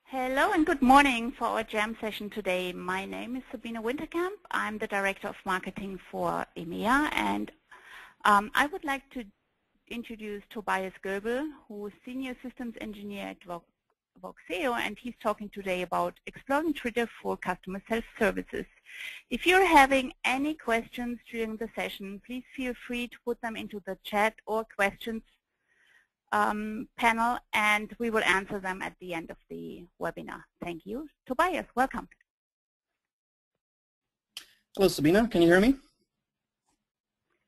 Hello and good morning for our jam session today. My name is Sabine Winterkamp. I'm the Director of Marketing for EMEA, and I would like to introduce Tobias Goebel, who is Senior Systems Engineer at Voxeo, and he's talking today about exploring Twitter for customer self-services. If you're having any questions during the session, please feel free to put them into the chat or questions panel, and we will answer them at the end of the webinar. Thank you. Tobias, welcome. Hello, Sabina. Can you hear me?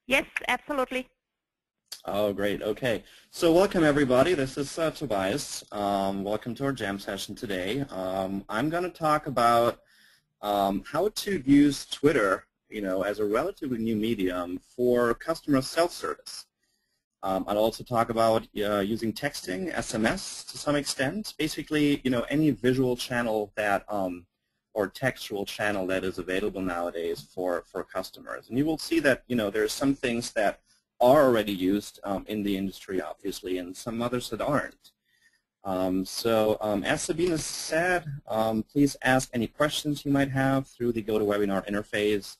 Yes, absolutely. Oh, great. Okay. So welcome, everybody. This is Tobias. Welcome to our jam session today. I'm going to talk about how to use Twitter, as a relatively new medium for customer self-service. I'll also talk about using texting, SMS to some extent. Basically, any visual channel that or textual channel that is available nowadays for customers. And you will see that there's some things that are already used in the industry, obviously, and some others that aren't. As Sabina said, please ask any questions you might have through the GoToWebinar interface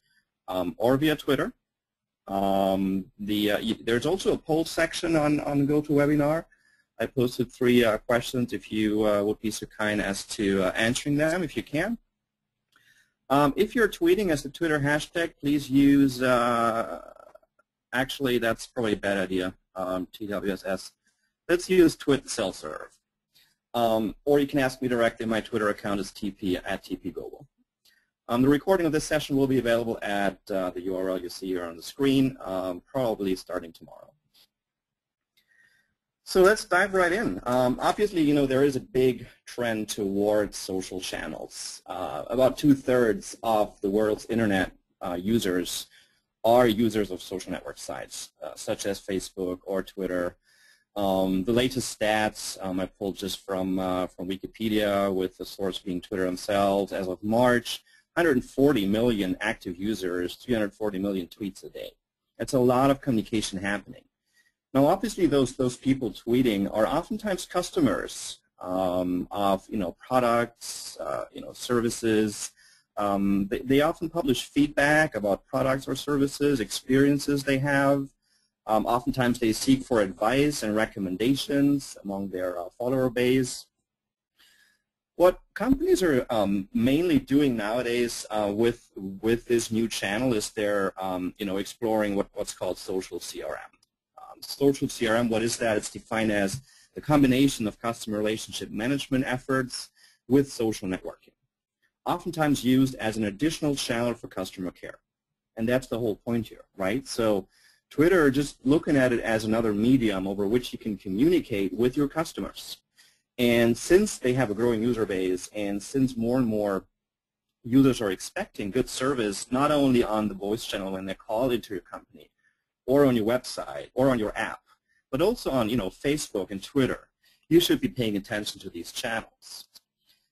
or via Twitter. There's also a poll section on GoToWebinar. I posted 3 questions if you would be so kind as to answering them if you can. If you're tweeting as the Twitter hashtag, please use, actually that's probably a bad idea, TWSS. Let's use Twit Self-Serve. Or you can ask me directly. My Twitter account is @TPGlobal. The recording of this session will be available at the URL you see here on the screen, probably starting tomorrow. So let's dive right in. Obviously, there is a big trend towards social channels. About 2/3 of the world's internet users are users of social network sites, such as Facebook or Twitter. The latest stats I pulled just from Wikipedia, with the source being Twitter themselves, as of March. 140 million active users, 340 million tweets a day. That's a lot of communication happening. Now, obviously, those people tweeting are oftentimes customers of products, services. They often publish feedback about products or services, experiences they have. Oftentimes, they seek for advice and recommendations among their follower base. What companies are mainly doing nowadays with this new channel is they're exploring what's called social CRM. Social CRM, what is that? It's defined as the combination of customer relationship management efforts with social networking, oftentimes used as an additional channel for customer care. And that's the whole point here, right? So Twitter, just looking at it as another medium over which you can communicate with your customers. And since they have a growing user base, and since more and more users are expecting good service, not only on the voice channel when they call into your company, or on your website, or on your app, but also on Facebook and Twitter, you should be paying attention to these channels.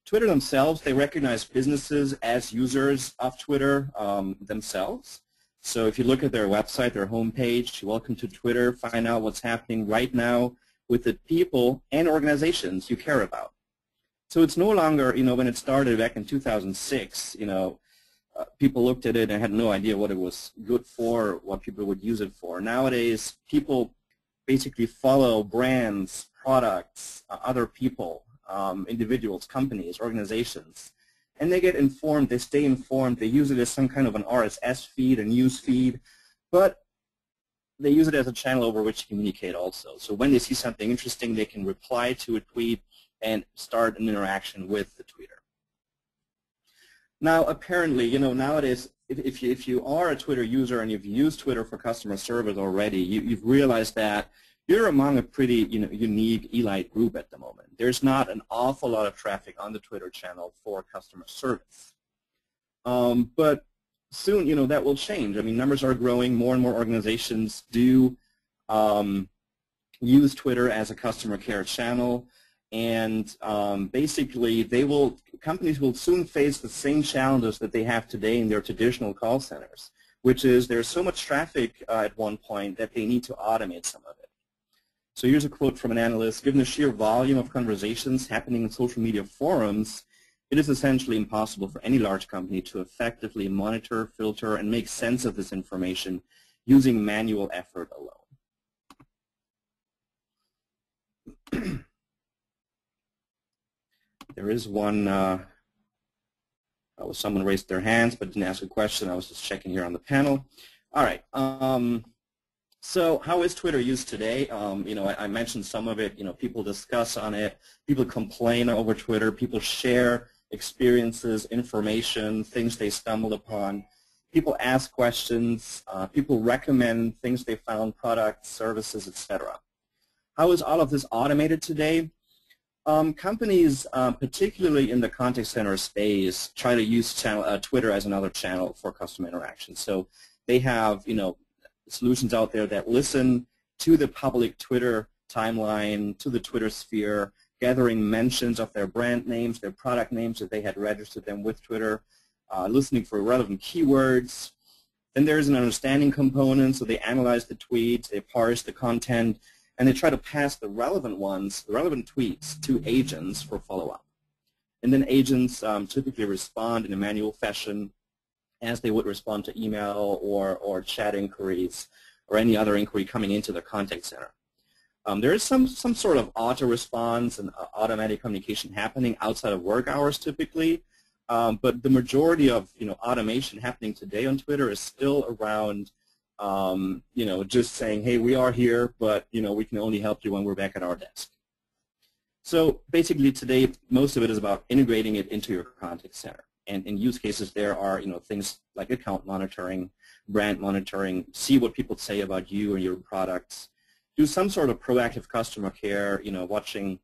Twitter themselves, they recognize businesses as users of Twitter themselves. So if you look at their website, their homepage, welcome to Twitter, find out what's happening right now with the people and organizations you care about. So it's no longer, when it started back in 2006, people looked at it and had no idea what it was good for, what people would use it for. Nowadays, people basically follow brands, products, other people, individuals, companies, organizations, and they get informed, they stay informed, they use it as some kind of an RSS feed, a news feed, but they use it as a channel over which to communicate also. So when they see something interesting, they can reply to a tweet and start an interaction with the tweeter. Now, apparently, nowadays, if you are a Twitter user and you've used Twitter for customer service already, you've realized that you're among a pretty unique elite group at the moment. There's not an awful lot of traffic on the Twitter channel for customer service. But soon, that will change. I mean, numbers are growing. More and more organizations do use Twitter as a customer care channel, and basically, companies will soon face the same challenges that they have today in their traditional call centers, which is there's so much traffic at one point that they need to automate some of it. So here's a quote from an analyst: given the sheer volume of conversations happening in social media forums, it is essentially impossible for any large company to effectively monitor, filter, and make sense of this information using manual effort alone. There is one, someone raised their hands but didn't ask a question. I was just checking here on the panel. All right. So how is Twitter used today? I mentioned some of it. People discuss on it. People complain over Twitter. People share experiences, information, things they stumbled upon. People ask questions. People recommend things they found, products, services, etc. How is all of this automated today? Companies, particularly in the contact center space, try to use Twitter as another channel for customer interaction. So they have, solutions out there that listen to the public Twitter timeline, to the Twitter sphere, gathering mentions of their brand names, their product names that they had registered them with Twitter, listening for relevant keywords. Then there's an understanding component, so they analyze the tweets, they parse the content, and they try to pass the relevant ones, the relevant tweets, to agents for follow-up. And then agents typically respond in a manual fashion as they would respond to email or chat inquiries or any other inquiry coming into the contact center. There is some sort of auto-response and automatic communication happening outside of work hours typically, but the majority of automation happening today on Twitter is still around just saying, hey, we are here, but we can only help you when we're back at our desk. So basically today, most of it is about integrating it into your contact center. And in use cases, there are things like account monitoring, brand monitoring, see what people say about you and your products, do some sort of proactive customer care, watching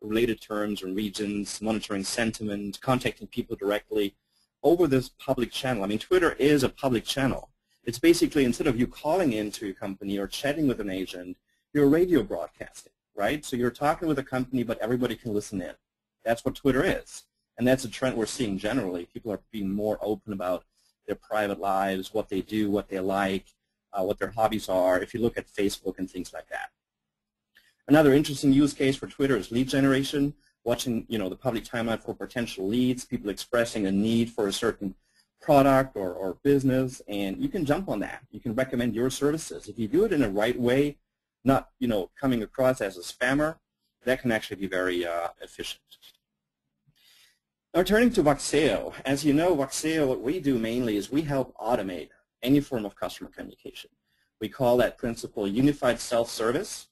related terms and regions, monitoring sentiment, contacting people directly over this public channel. I mean, Twitter is a public channel. It's basically, instead of you calling into your company or chatting with an agent, you're radio broadcasting, right? So you're talking with a company, but everybody can listen in. That's what Twitter is. And that's a trend we're seeing generally. People are being more open about their private lives, what they do, what they like, what their hobbies are, if you look at Facebook and things like that. Another interesting use case for Twitter is lead generation, watching the public timeline for potential leads, people expressing a need for a certain product or business, and you can jump on that. You can recommend your services. If you do it in the right way, not coming across as a spammer, that can actually be very efficient. Now turning to Voxeo, as you know, Voxeo, what we do mainly is we help automate any form of customer communication. We call that principle unified self-service.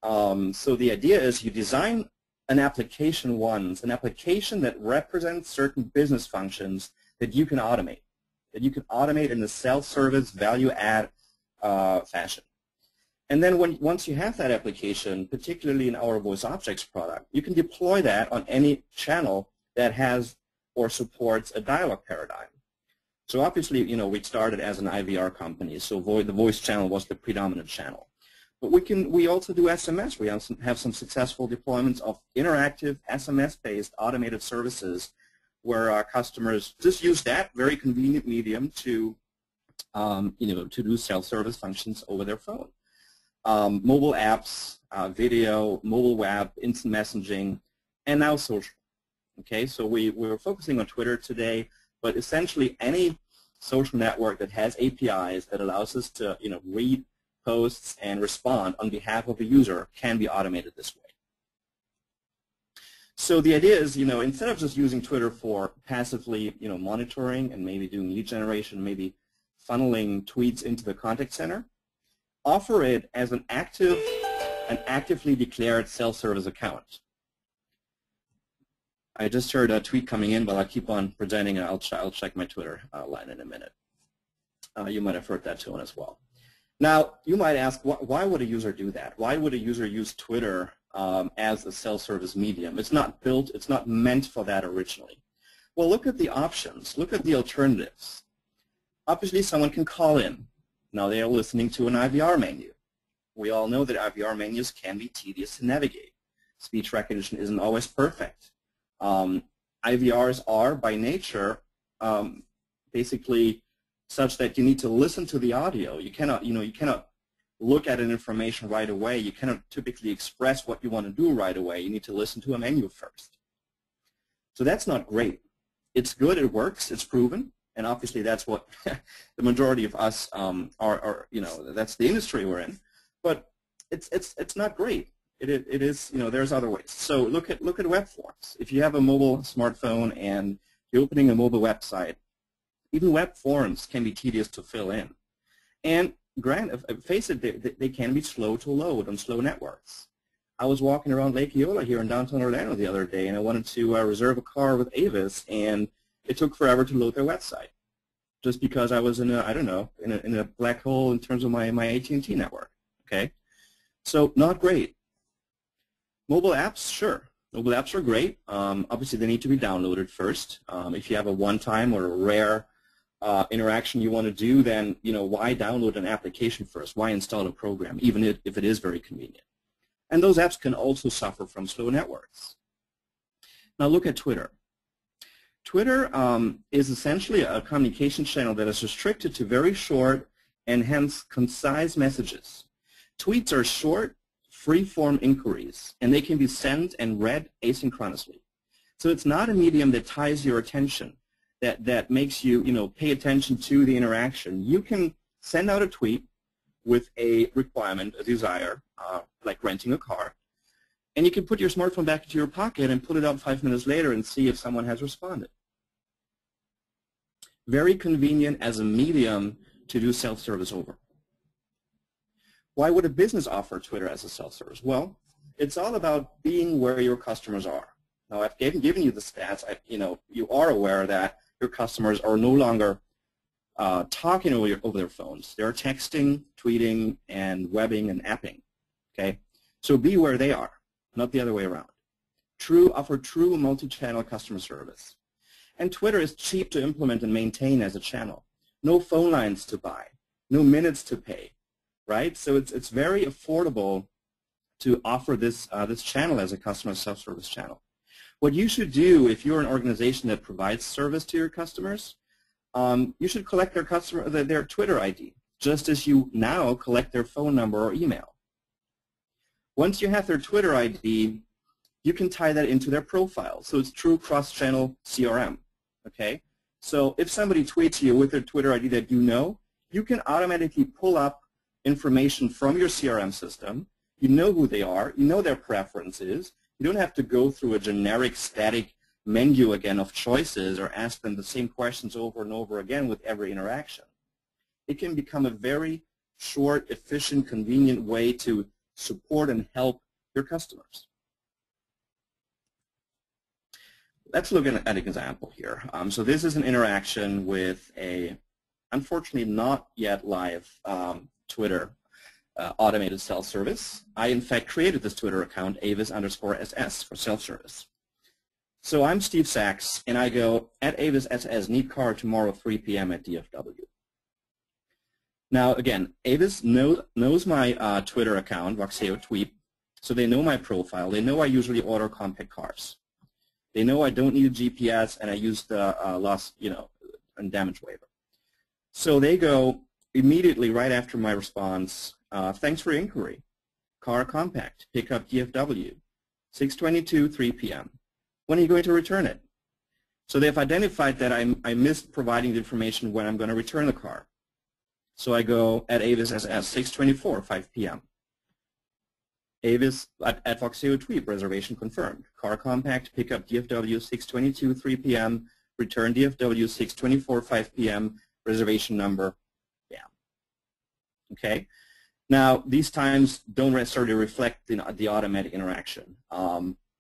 So the idea is you design an application once, an application that represents certain business functions that you can automate, in a self-service, value-add fashion. And then once you have that application, particularly in our Voice Objects product, you can deploy that on any channel that has or supports a dialogue paradigm. So obviously, we started as an IVR company, so the voice channel was the predominant channel. But we also do SMS. We have some successful deployments of interactive SMS-based automated services where our customers just use that very convenient medium to, to do self-service functions over their phone. Mobile apps, video, mobile web, instant messaging, and now social. Okay, so we're focusing on Twitter today, but essentially any social network that has APIs that allows us to, read posts and respond on behalf of a user can be automated this way. So the idea is, instead of just using Twitter for passively, monitoring and maybe doing lead generation, maybe funneling tweets into the contact center, offer it as an actively declared self-service account. I just heard a tweet coming in, but I'll keep on presenting, and I'll check my Twitter line in a minute. You might have heard that tone as well. Now, you might ask, why would a user do that? Why would a user use Twitter as a self-service medium? It's not built, it's not meant for that originally. Well, look at the options. Look at the alternatives. Obviously, someone can call in. Now they are listening to an IVR menu. We all know that IVR menus can be tedious to navigate. Speech recognition isn't always perfect. IVRs are, by nature, basically such that you need to listen to the audio. You cannot, you cannot look at an information right away. You cannot typically express what you want to do right away. You need to listen to a menu first. So that's not great. It's good, it works, it's proven, and obviously that's what the majority of us are, that's the industry we're in. But it's not great. It is, there's other ways. So look at web forms. If you have a mobile smartphone and you're opening a mobile website, even web forms can be tedious to fill in. And face it, they can be slow to load on slow networks. I was walking around Lake Eola here in downtown Orlando the other day, and I wanted to reserve a car with Avis, and it took forever to load their website, just because I was in a black hole in terms of my AT&T network. Okay, so not great. Mobile apps, sure. Mobile apps are great. Obviously, they need to be downloaded first. If you have a one-time or a rare interaction you want to do, then why download an application first? Why install a program, even if it is very convenient? And those apps can also suffer from slow networks. Now look at Twitter. Twitter is essentially a communication channel that is restricted to very short and hence concise messages. Tweets are short, free-form inquiries, and they can be sent and read asynchronously. So it's not a medium that ties your attention, that makes you, pay attention to the interaction. You can send out a tweet with a requirement, a desire, like renting a car, and you can put your smartphone back into your pocket and pull it out 5 minutes later and see if someone has responded. Very convenient as a medium to do self-service over. Why would a business offer Twitter as a self-service? Well, it's all about being where your customers are. Now, I've given you the stats. You are aware that your customers are no longer talking over their phones. They're texting, tweeting, and webbing and apping. Okay, so be where they are, not the other way around. Offer true multi-channel customer service. And Twitter is cheap to implement and maintain as a channel. No phone lines to buy, no minutes to pay, right? So it's very affordable to offer this this channel as a customer self-service channel. What you should do if you're an organization that provides service to your customers, you should collect their Twitter ID, just as you now collect their phone number or email. Once you have their Twitter ID, you can tie that into their profile. So it's true cross-channel CRM. Okay? So if somebody tweets you with their Twitter ID that you can automatically pull up information from your CRM system. You know who they are. You know their preferences. You don't have to go through a generic static menu again of choices or ask them the same questions over and over again with every interaction. It can become a very short, efficient, convenient way to support and help your customers. Let's look at an example here. So this is an interaction with a, unfortunately not yet live Twitter automated self-service. I, in fact, created this Twitter account, Avis_SS, for self-service. So I'm Steve Sachs, and I go, at Avis_SS, need car tomorrow 3 p.m. at DFW. Now, again, Avis knows my Twitter account, Voxeo Tweet, so they know my profile. They know I usually order compact cars. They know I don't need a GPS, and I use the loss, and damage waiver. So they go immediately right after my response, thanks for your inquiry. Car compact, pick up DFW, 6:22, 3 p.m. When are you going to return it? So they've identified that I missed providing the information when I'm going to return the car. So I go at Avis_SS, 6:24, 5 p.m. Avis at Voxeo Tweet, reservation confirmed. Car compact, pick up DFW, 6:22, 3 p.m. Return DFW, 6:24, 5 p.m. Reservation number, yeah. Okay. Now these times don't necessarily reflect the automatic interaction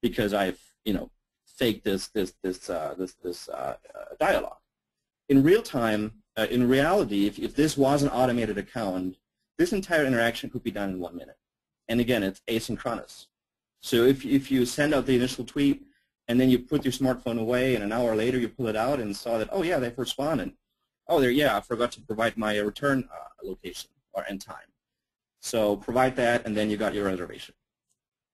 because I've faked this dialogue. In real time, in reality, if this was an automated account, this entire interaction could be done in 1 minute. And again, it's asynchronous. So if you send out the initial tweet and then you put your smartphone away and an hour later you pull it out and saw that, oh yeah, they've responded. Oh, I forgot to provide my return location or end time. So provide that and then you got your reservation.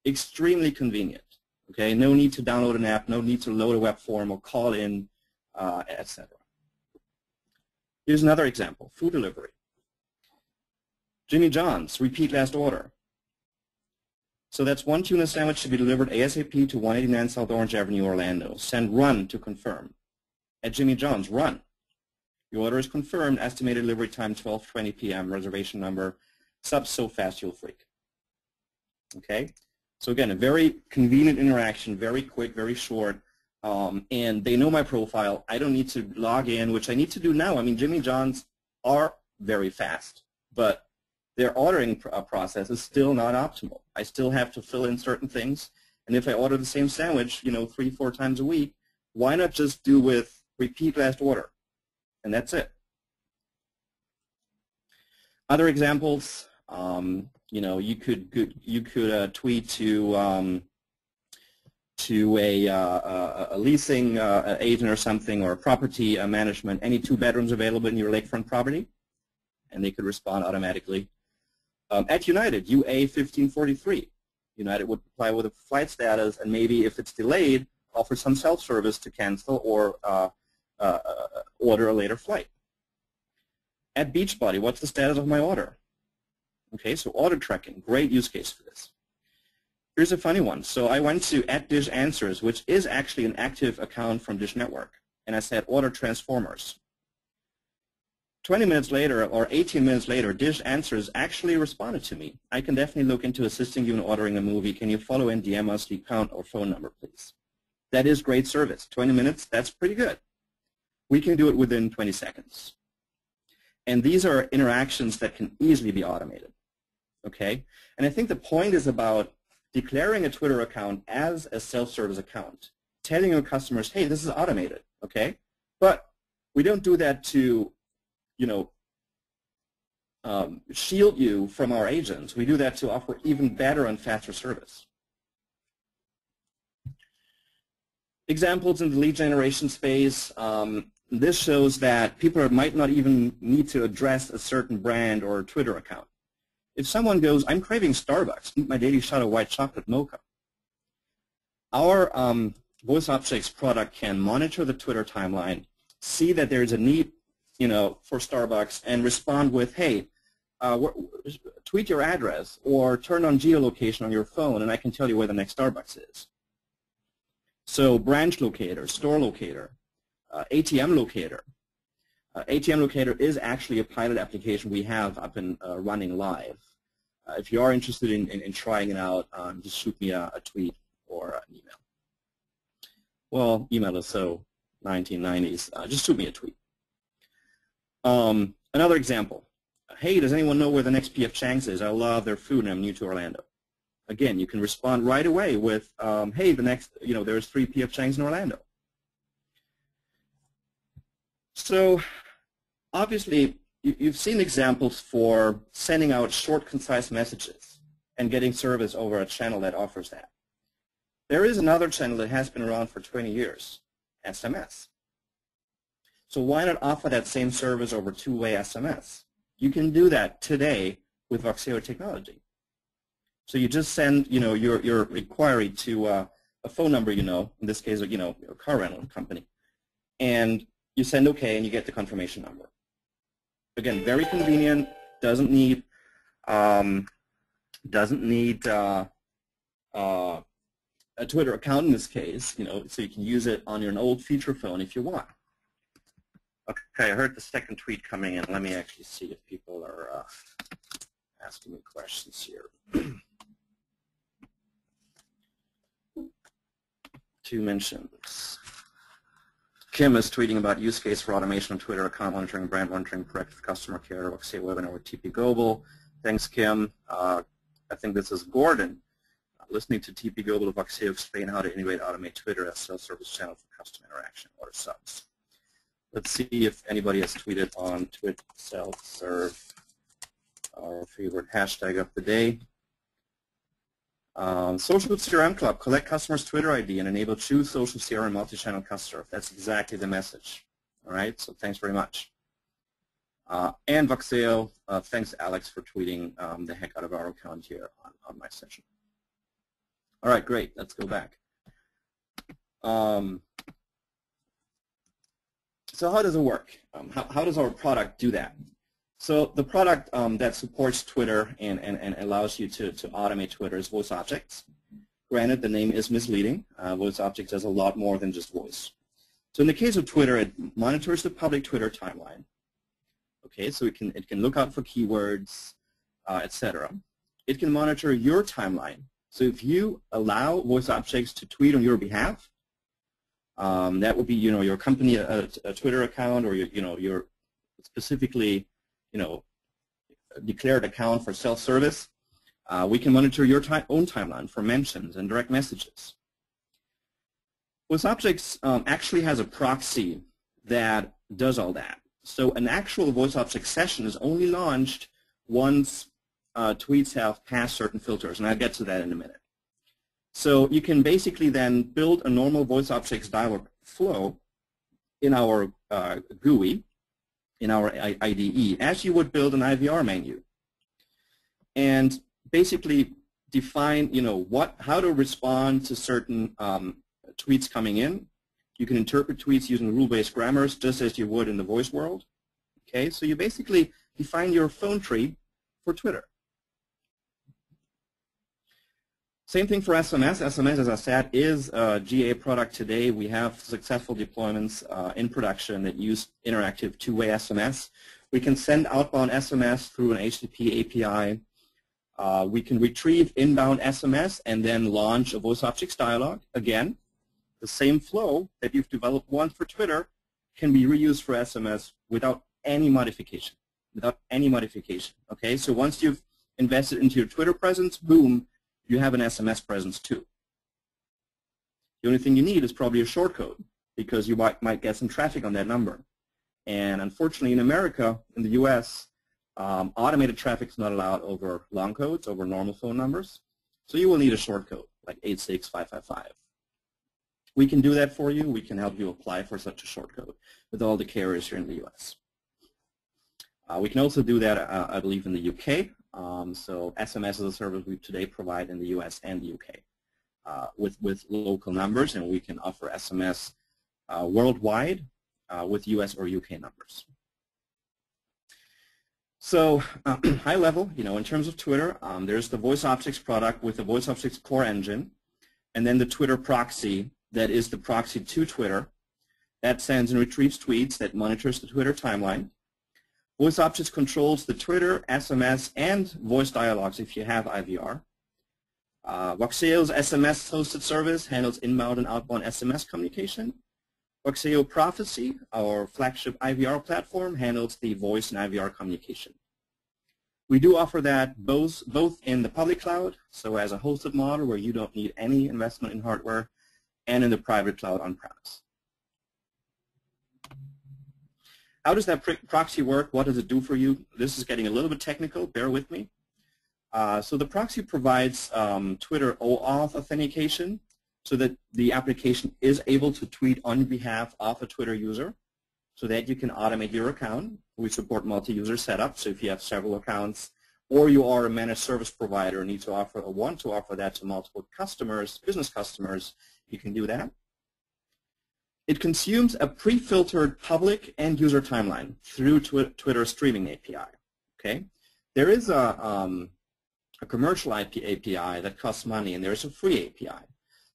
Extremely convenient. Okay, no need to download an app, no need to load a web form or call in, etc. Here's another example, food delivery. Jimmy John's, repeat last order. So that's one tuna sandwich to be delivered ASAP to 189 South Orange Avenue, Orlando. Send run to confirm. At Jimmy John's, run. Your order is confirmed. Estimated delivery time 12:20 p.m. Reservation number, sub so fast you'll freak. Okay? So again, a very convenient interaction, very quick, very short. And they know my profile. I don't need to log in, which I need to do now. I mean, Jimmy John's are very fast, but their ordering process is still not optimal. I still have to fill in certain things. And if I order the same sandwich, 3-4 times a week, why not just do with repeat last order? And that's it. Other examples, you could tweet to a leasing agent or something, or a property management, any 2 bedrooms available in your lakefront property, and they could respond automatically. At United, UA 1543, United would reply with a flight status, and maybe if it's delayed, offer some self-service to cancel or order a later flight. At Beachbody, what's the status of my order? Okay, so order tracking, great use case for this. Here's a funny one. So I went to @DishAnswers, which is actually an active account from Dish Network, and I said order Transformers. 20 minutes later or 18 minutes later, Dish Answers actually responded to me. I can definitely look into assisting you in ordering a movie. Can you follow and DM us the account or phone number, please? That is great service. 20 minutes, that's pretty good. We can do it within 20 seconds. And these are interactions that can easily be automated. Okay? And I think the point is about declaring a Twitter account as a self-service account, telling your customers, hey, this is automated, okay? But we don't do that to shield you from our agents. We do that to offer even better and faster service. Examples in the lead generation space. This shows that people might not even need to address a certain brand or Twitter account. If someone goes, I'm craving Starbucks, need my daily shot of white chocolate mocha. Our Voice Objects product can monitor the Twitter timeline, see that there's a need for Starbucks, and respond with, hey, tweet your address or turn on geolocation on your phone, and I can tell you where the next Starbucks is. So branch locator, store locator, ATM locator. ATM locator is actually a pilot application we have up and running live. If you are interested in trying it out, just shoot me a tweet or an email. Well, email is so 1990s. Just shoot me a tweet. Another example. Hey, does anyone know where the next P.F. Chang's is? I love their food and I'm new to Orlando. Again, you can respond right away with, hey, the next, there's 3 P.F. Chang's in Orlando. So obviously, you've seen examples for sending out short, concise messages and getting service over a channel that offers that. There is another channel that has been around for 20 years, SMS. So why not offer that same service over 2-way SMS? You can do that today with Voxeo technology. So you just send, your inquiry to a phone number, in this case, a car rental company, and you send OK, and you get the confirmation number. Again, very convenient. Doesn't need a Twitter account in this case. So you can use it on your old feature phone if you want. Okay, I heard the second tweet coming in. Let me actually see if people are asking me questions here. 2 mentions. Kim is tweeting about use case for automation of Twitter account monitoring, brand monitoring, proactive customer care, Voxeo webinar with TP Global. Thanks, Kim. I think this is Gordon. Listening to TP Global Voxeo explain how to integrate automate Twitter as self-service channel for customer interaction or subs. Let's see if anybody has tweeted on Twit self-serve, our favorite hashtag of the day. Social CRM Club, collect customers' Twitter ID and enable true social CRM multi-channel customer. That's exactly the message. All right, so thanks very much. And Voxeo, thanks Alex for tweeting the heck out of our account here on my session. All right, great, let's go back. So how does it work? How does our product do that? So the product that supports Twitter and allows you to automate Twitter is Voice Objects. Granted, the name is misleading. Voice Objects does a lot more than just voice. So in the case of Twitter, it monitors the public Twitter timeline. Okay, so it can look out for keywords, etc. It can monitor your timeline. So if you allow Voice Objects to tweet on your behalf, that would be your company a Twitter account, or your specifically declared account for self-service. We can monitor your own timeline for mentions and direct messages. Voice Objects actually has a proxy that does all that. So an actual Voice Object session is only launched once tweets have passed certain filters, and I'll get to that in a minute. So you can basically then build a normal Voice Objects dialog flow in our GUI, in our IDE, as you would build an IVR menu, and basically define how to respond to certain tweets coming in. You can interpret tweets using rule-based grammars just as you would in the voice world. Okay, so you basically define your phone tree for Twitter. Same thing for SMS. SMS, as I said, is a GA product today. We have successful deployments in production that use interactive two-way SMS. We can send outbound SMS through an HTTP API. We can retrieve inbound SMS and then launch a Voice Objects dialog. Again, the same flow that you've developed once for Twitter can be reused for SMS without any modification. Okay, so once you've invested into your Twitter presence, boom, you have an SMS presence too. The only thing you need is probably a shortcode, because you might get some traffic on that number. And unfortunately in America, in the US, automated traffic is not allowed over long codes, over normal phone numbers. So you will need a shortcode, like 86555. We can do that for you. We can help you apply for such a shortcode with all the carriers here in the US. We can also do that, I believe, in the UK. So SMS is a service we today provide in the US and the UK with local numbers, and we can offer SMS worldwide with US or UK numbers. So high level, in terms of Twitter, there's the Voice Objects product with the Voice Objects core engine, and then the Twitter proxy that is the proxy to Twitter that sends and retrieves tweets, that monitors the Twitter timeline. Voice Objects controls the Twitter, SMS, and voice dialogues if you have IVR. Voxeo's SMS-hosted service handles inbound and outbound SMS communication. Voxeo Prophecy, our flagship IVR platform, handles the voice and IVR communication. We do offer that both in the public cloud, so as a hosted model where you don't need any investment in hardware, and in the private cloud on-premise. How does that proxy work? What does it do for you? This is getting a little bit technical. Bear with me. So the proxy provides Twitter OAuth authentication so that the application is able to tweet on behalf of a Twitter user so that you can automate your account. We support multi-user setup, so if you have several accounts or you are a managed service provider and need to offer or want to offer that to multiple customers, business customers, you can do that. It consumes a pre-filtered public and user timeline through Twitter streaming API. Okay, there is a commercial API that costs money, and there is a free API.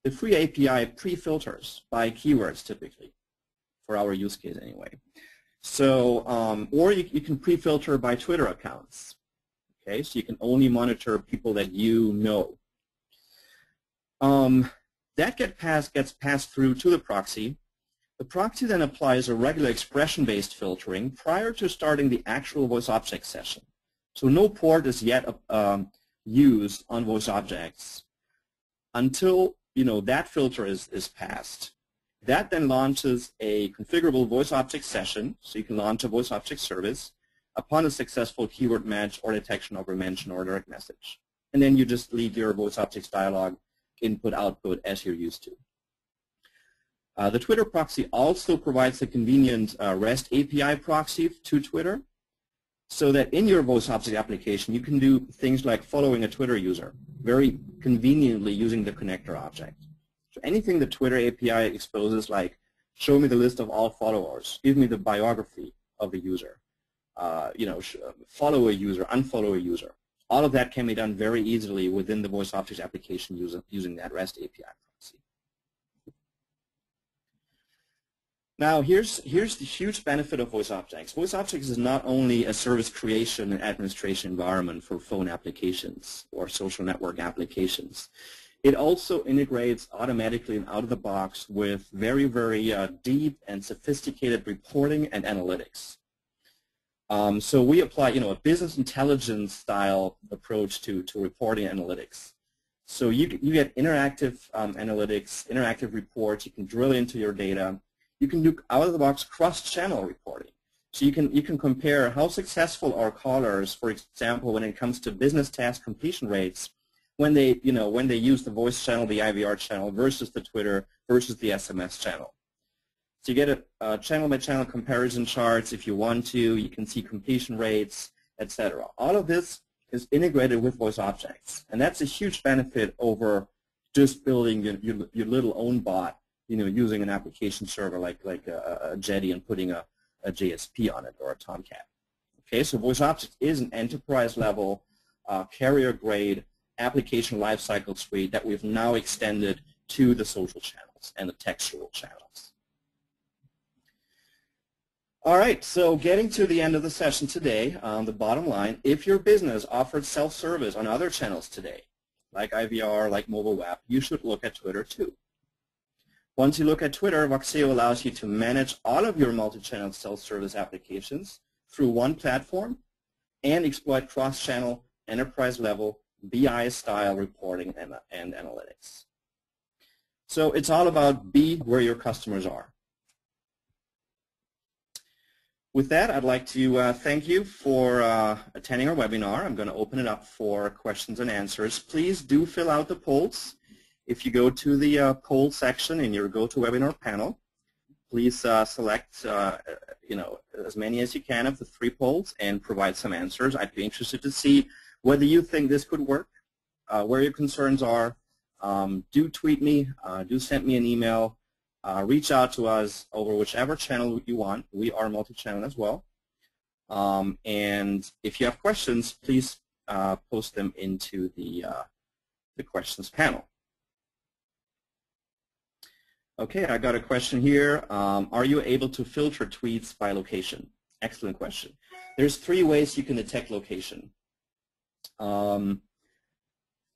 The free API pre-filters by keywords typically, for our use case anyway. So, or you can pre-filter by Twitter accounts. Okay, so you can only monitor people that you know. That gets passed through to the proxy. The proxy then applies a regular expression-based filtering prior to starting the actual Voice Objects session. So no port is yet used on Voice Objects until that filter is passed. That then launches a configurable Voice Objects session, so you can launch a Voice Objects service upon a successful keyword match or detection of a mention or direct message. And then you just leave your Voice Objects dialog input-output as you're used to. The Twitter proxy also provides a convenient REST API proxy to Twitter so that in your Voice Object application you can do things like following a Twitter user very conveniently using the connector object. So anything the Twitter API exposes, like show me the list of all followers, give me the biography of the user, follow a user, unfollow a user. All of that can be done very easily within the voice objects application using that REST API proxy. Now, here's the huge benefit of voice objects. Voice objects is not only a service creation and administration environment for phone applications or social network applications. It also integrates automatically and out of the box with very, very deep and sophisticated reporting and analytics. So we apply, a business intelligence style approach to reporting analytics. So you get interactive analytics, interactive reports. You can drill into your data. You can do out-of-the-box cross-channel reporting. So you can compare how successful are callers, for example, when it comes to business task completion rates, when they use the voice channel, the IVR channel, versus the Twitter, versus the SMS channel. So you get a channel-by-channel comparison charts if you want to. You can see completion rates, etc. All of this is integrated with voice objects, and that's a huge benefit over just building your little own bot, using an application server like a Jetty and putting a JSP on it or a Tomcat. Okay, so voice objects is an enterprise-level, carrier-grade application lifecycle suite that we've now extended to the social channels and the textual channels. All right, so getting to the end of the session today, the bottom line, if your business offered self-service on other channels today, like IVR, like mobile web, you should look at Twitter too. Once you look at Twitter, Voxeo allows you to manage all of your multi-channel self-service applications through one platform and exploit cross-channel, enterprise-level, BI-style reporting and analytics. So it's all about be where your customers are. With that, I'd like to thank you for attending our webinar. I'm going to open it up for questions and answers. Please do fill out the polls. If you go to the poll section in your GoToWebinar panel, please select as many as you can of the 3 polls and provide some answers. I'd be interested to see whether you think this could work, where your concerns are. Do tweet me, do send me an email. Reach out to us over whichever channel you want. We are multi-channel as well. And if you have questions, please post them into the questions panel. Okay, I got a question here. Are you able to filter tweets by location? Excellent question. There's 3 ways you can detect location.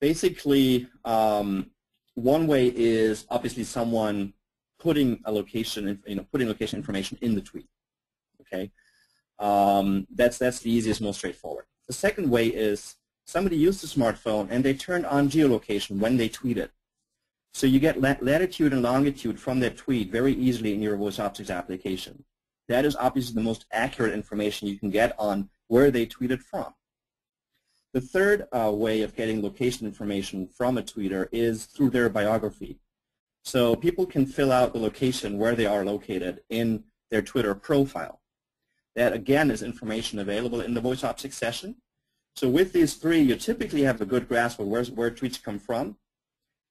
Basically, one way is obviously someone putting a location, putting location information in the tweet. Okay, that's the easiest, most straightforward. The second way is somebody used a smartphone and they turned on geolocation when they tweeted. So you get latitude and longitude from that tweet very easily in your voice objects application. That is obviously the most accurate information you can get on where they tweeted from. The third way of getting location information from a tweeter is through their biography. So people can fill out the location where they are located in their Twitter profile. That, again, is information available in the voice objects session. So with these 3, you typically have a good grasp of where tweets come from.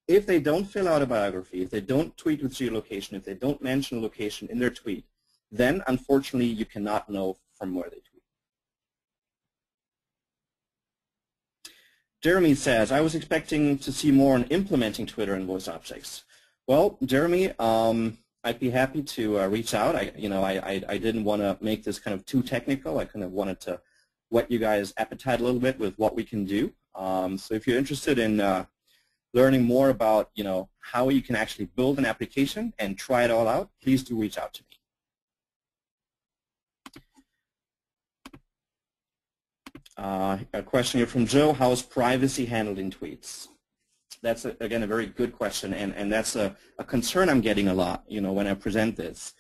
If they don't fill out a biography, if they don't tweet with geolocation, if they don't mention a location in their tweet, then unfortunately you cannot know from where they tweet. Jeremy says, I was expecting to see more on implementing Twitter and voice objects. Well, Jeremy, I'd be happy to reach out. I didn't want to make this kind of too technical. I kind of wanted to whet you guys' appetite a little bit with what we can do. So if you're interested in learning more about, how you can actually build an application and try it all out, please do reach out to me. A question here from Joe, how is privacy handled in tweets? That's, again, a very good question, and that's a concern I'm getting a lot, when I present this.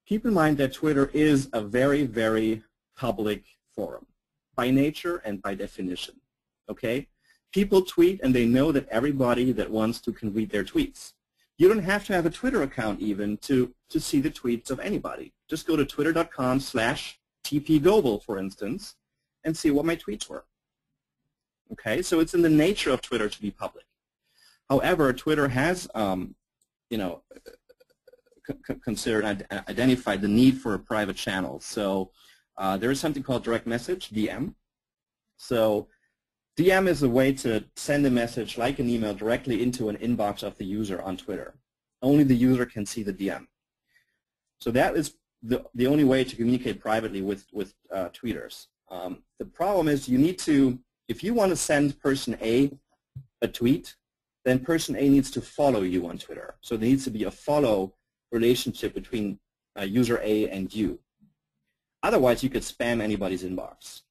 Keep in mind that Twitter is a very, very public forum by nature and by definition, okay? People tweet, and they know that everybody that wants to can read their tweets. You don't have to have a Twitter account even to see the tweets of anybody. Just go to twitter.com/tpglobal, for instance, and see what my tweets were. Okay, so it's in the nature of Twitter to be public. However, Twitter has, considered, identified the need for a private channel. So there is something called direct message, DM. So DM is a way to send a message like an email directly into an inbox of the user on Twitter. Only the user can see the DM. So that is the only way to communicate privately with tweeters. The problem is you need to, if you want to send person A a tweet, then person A needs to follow you on Twitter. So there needs to be a follow relationship between user A and you. Otherwise, you could spam anybody's inbox.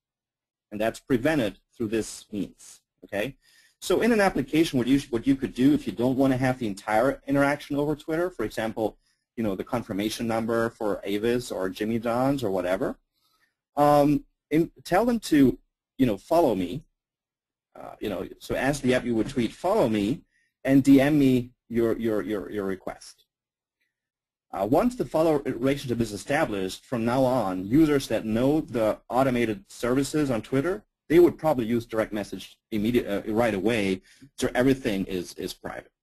And that's prevented through this means. Okay? So in an application, what you could do if you don't want to have the entire interaction over Twitter, for example, the confirmation number for Avis or Jimmy John's or whatever, tell them to follow me. So as the app you would tweet, follow me, and DM me your request. Once the follow relationship is established, from now on, users that know the automated services on Twitter, they would probably use direct message right away, so everything is private.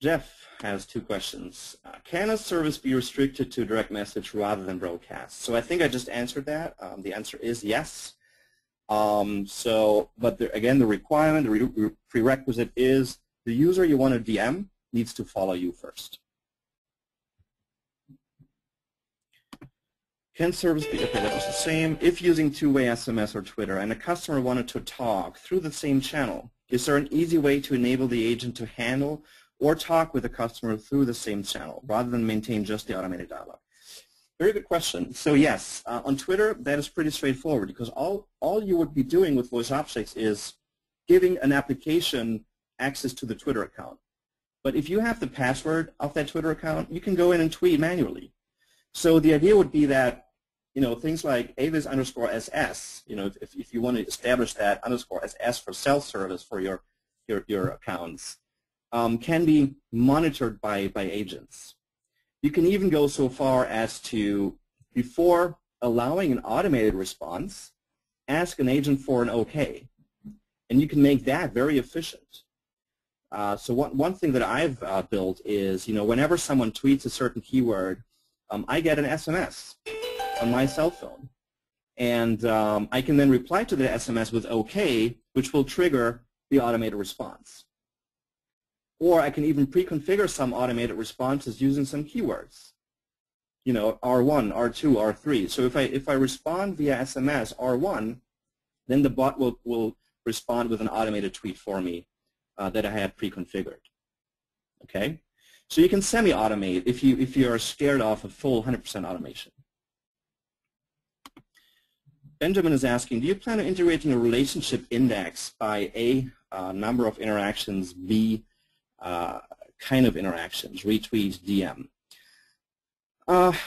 Jeff has two questions. Can a service be restricted to direct message rather than broadcast? So I think I just answered that. The answer is yes. But again, the requirement, the prerequisite is the user you want to DM needs to follow you first. Can service be, okay, that was the same. If using two-way SMS or Twitter and a customer wanted to talk through the same channel, is there an easy way to enable the agent to handle or talk with the customer through the same channel rather than maintain just the automated dialogue? Very good question. So yes, on Twitter, that is pretty straightforward because all you would be doing with voice objects is giving an application access to the Twitter account. But if you have the password of that Twitter account, you can go in and tweet manually. So the idea would be that things like avis_ss, if you want to establish that _ss for self-service for your accounts, can be monitored by agents. You can even go so far as to, before allowing an automated response, ask an agent for an OK. And you can make that very efficient. So one thing that I've built is, whenever someone tweets a certain keyword, I get an SMS on my cell phone. And I can then reply to the SMS with OK, which will trigger the automated response. Or I can even pre-configure some automated responses using some keywords. R1, R2, R3. So if I respond via SMS R1, then the bot will respond with an automated tweet for me that I had pre-configured. Okay? So you can semi-automate if you are scared off a full 100% automation. Benjamin is asking, do you plan on integrating a relationship index by A, number of interactions, B, kind of interactions, retweet, DM?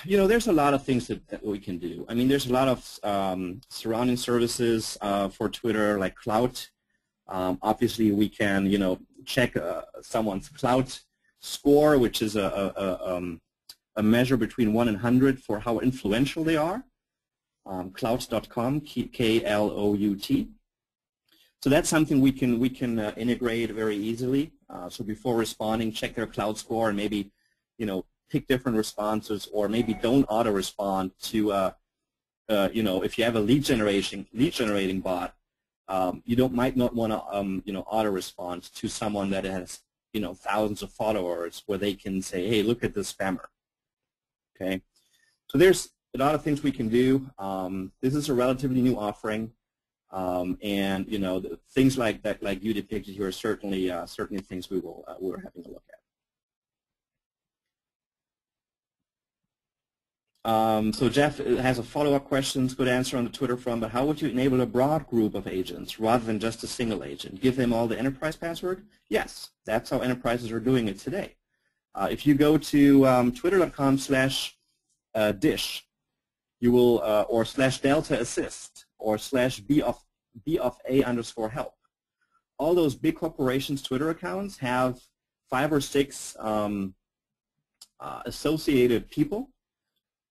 There's a lot of things that we can do. I mean, there's a lot of surrounding services for Twitter, like Clout. Obviously, we can, check someone's Clout score, which is a measure between 1 and 100 for how influential they are. Clout.com, K-L-O-U-T. So that's something we can integrate very easily. So before responding, check their Clout score and maybe, pick different responses, or maybe don't auto-respond to, if you have a lead generating bot, you might not want to, auto-respond to someone that has, thousands of followers where they can say, hey, look at this spammer. Okay, so there's a lot of things we can do. This is a relatively new offering, and things like that, like you depicted here, are certainly things we're having a look at. So Jeff has a follow-up question, good answer on the Twitter front, but how would you enable a broad group of agents rather than just a single agent? Give them all the enterprise password? Yes, that's how enterprises are doing it today. If you go to twitter.com/dish, you will, or /delta assist, or /b_a_help. All those big corporations' Twitter accounts have 5 or 6 associated people,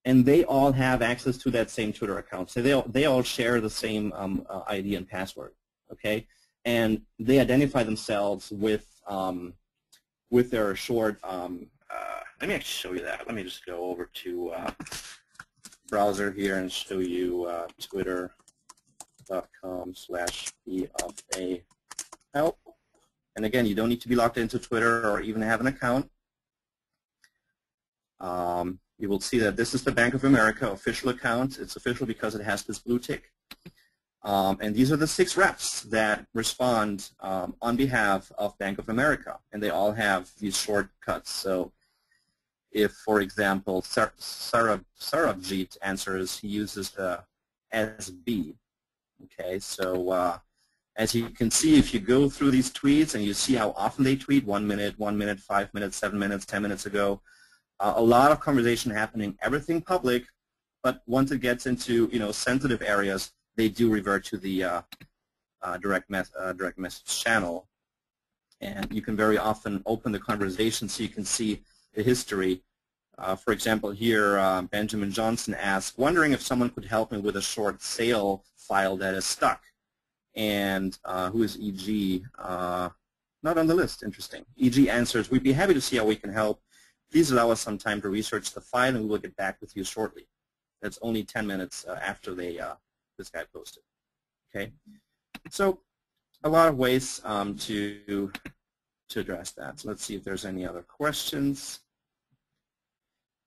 and they all have access to that same Twitter account. So they all share the same ID and password, okay? And they identify themselves with their short let me actually show you that. Let me just go over to browser here and show you twitter.com/PFA-help. And again, you don't need to be logged into Twitter or even have an account. You will see that this is the Bank of America official account. It's official because it has this blue tick. And these are the 6 reps that respond on behalf of Bank of America. And they all have these shortcuts. So if, for example, Sarabjit answers, he uses the SB. Okay, so as you can see, if you go through these tweets and you see how often they tweet, 1 minute, 1 minute, 5 minutes, 7 minutes, 10 minutes ago, a lot of conversation happening, everything public, but once it gets into sensitive areas, they do revert to the direct message channel. And you can very often open the conversation so you can see the history. For example, here Benjamin Johnson asks, wondering if someone could help me with a short sale file that is stuck. And who is EG? Not on the list. Interesting. EG answers, we'd be happy to see how we can help. Please allow us some time to research the file, and we will get back with you shortly. That's only 10 minutes after this guy posted. Okay, so a lot of ways to address that. So let's see if there's any other questions.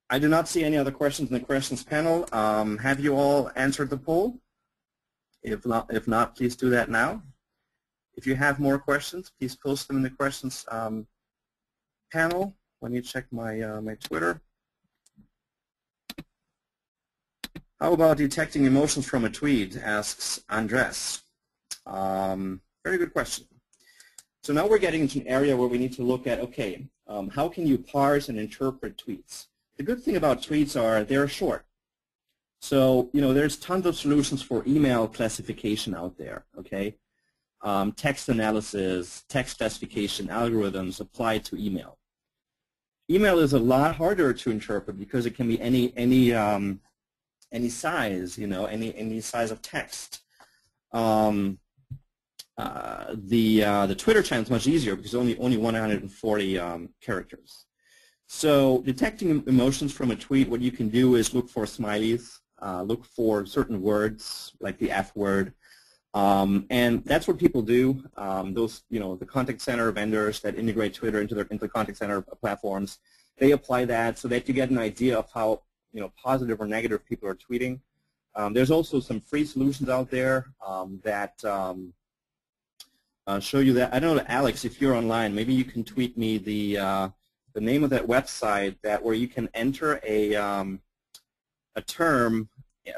I do not see any other questions in the questions panel. Have you all answered the poll? If not, please do that now. If you have more questions, please post them in the questions panel. Let me check my my Twitter. How about detecting emotions from a tweet, asks Andres. Very good question. So now we're getting into an area where we need to look at, okay, how can you parse and interpret tweets? The good thing about tweets are they're short. So, there's tons of solutions for email classification out there, okay? Text analysis, text classification, algorithms applied to email. Email is a lot harder to interpret because it can be any size, any size of text. The Twitter channel is much easier because only 140 characters. So detecting emotions from a tweet, what you can do is look for smileys, look for certain words like the F word, and that's what people do. Those, the contact center vendors that integrate Twitter into the contact center platforms, they apply that so that you get an idea of how positive or negative people are tweeting. There's also some free solutions out there that show you that. I don't know, Alex, if you're online, maybe you can tweet me the name of that website where you can enter a term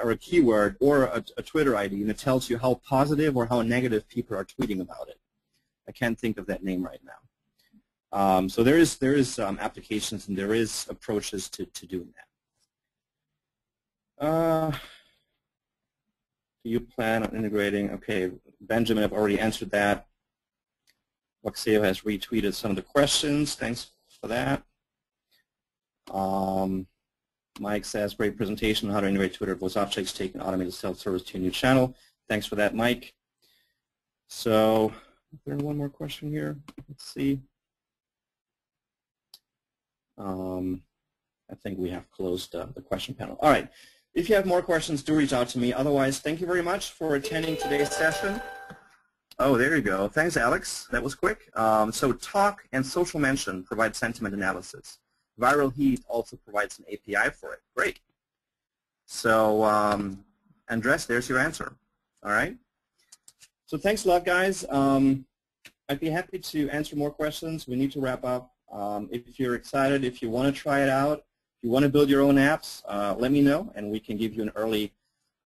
or a keyword or a Twitter ID, and it tells you how positive or how negative people are tweeting about it. I can't think of that name right now. So there is applications and there is approaches to doing that. Do you plan on integrating? Okay, Benjamin, I've already answered that. Voxeo has retweeted some of the questions. Thanks for that. Mike says, great presentation on how to integrate Twitter voice objects, taking automated self-service to a new channel. Thanks for that, Mike. So, is there one more question here? Let's see. I think we have closed the question panel. All right. If you have more questions, do reach out to me. Otherwise, thank you very much for attending today's session. Oh, there you go. Thanks, Alex. That was quick. So talk and social mention provide sentiment analysis. Viral heat also provides an API for it. Great. So, Andres, there's your answer. All right. So thanks a lot, guys. I'd be happy to answer more questions. We need to wrap up. If you're excited, if you want to try it out, if you want to build your own apps, let me know, and we can give you an early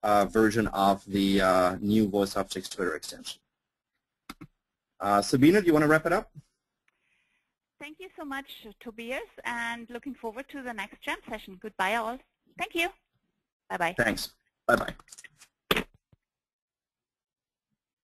version of the new Voice Objects Twitter extension. Sabina, do you want to wrap it up? Thank you so much, Tobias, and looking forward to the next jam session. Goodbye, all. Thank you. Bye-bye. Thanks. Bye-bye.